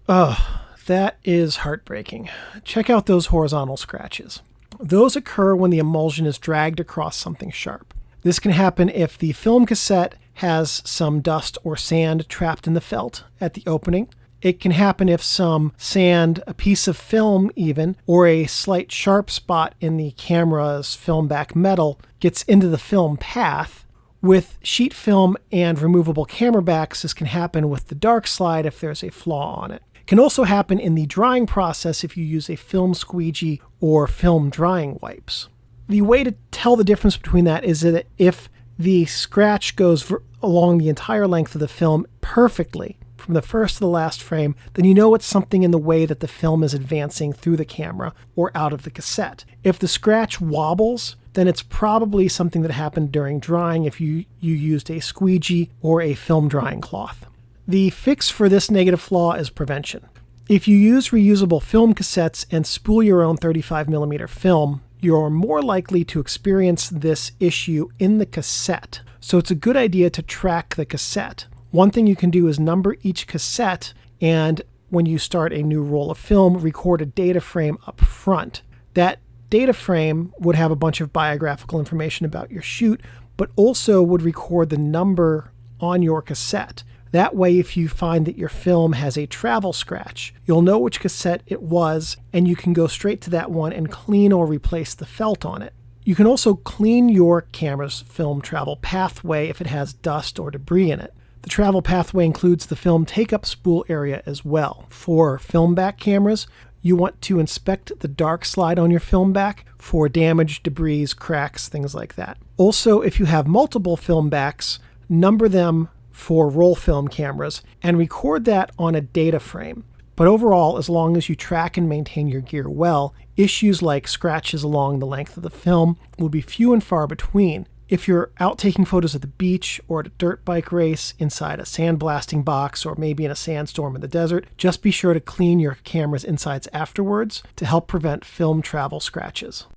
Oh, that is heartbreaking. Check out those horizontal scratches. Those occur when the emulsion is dragged across something sharp. This can happen if the film cassette has some dust or sand trapped in the felt at the opening. It can happen if some sand, a piece of film even, or a slight sharp spot in the camera's film back metal gets into the film path. With sheet film and removable camera backs, this can happen with the dark slide if there's a flaw on it. It can also happen in the drying process if you use a film squeegee or film drying wipes. The way to tell the difference between that is that if the scratch goes along the entire length of the film perfectly, from the first to the last frame, then you know it's something in the way that the film is advancing through the camera or out of the cassette. If the scratch wobbles, then it's probably something that happened during drying if you used a squeegee or a film drying cloth. The fix for this negative flaw is prevention. If you use reusable film cassettes and spool your own 35mm film, you're more likely to experience this issue in the cassette. So it's a good idea to track the cassette. One thing you can do is number each cassette, and when you start a new roll of film, record a data frame up front. That data frame would have a bunch of biographical information about your shoot, but also would record the number on your cassette. That way, if you find that your film has a travel scratch, you'll know which cassette it was, and you can go straight to that one and clean or replace the felt on it. You can also clean your camera's film travel pathway if it has dust or debris in it. The travel pathway includes the film take-up spool area as well. For film back cameras, you want to inspect the dark slide on your film back for damage, debris, cracks, things like that. Also, if you have multiple film backs, number them for roll film cameras and record that on a data frame. But overall, as long as you track and maintain your gear well, issues like scratches along the length of the film will be few and far between. If you're out taking photos at the beach or at a dirt bike race, inside a sandblasting box, or maybe in a sandstorm in the desert, just be sure to clean your camera's insides afterwards to help prevent film travel scratches.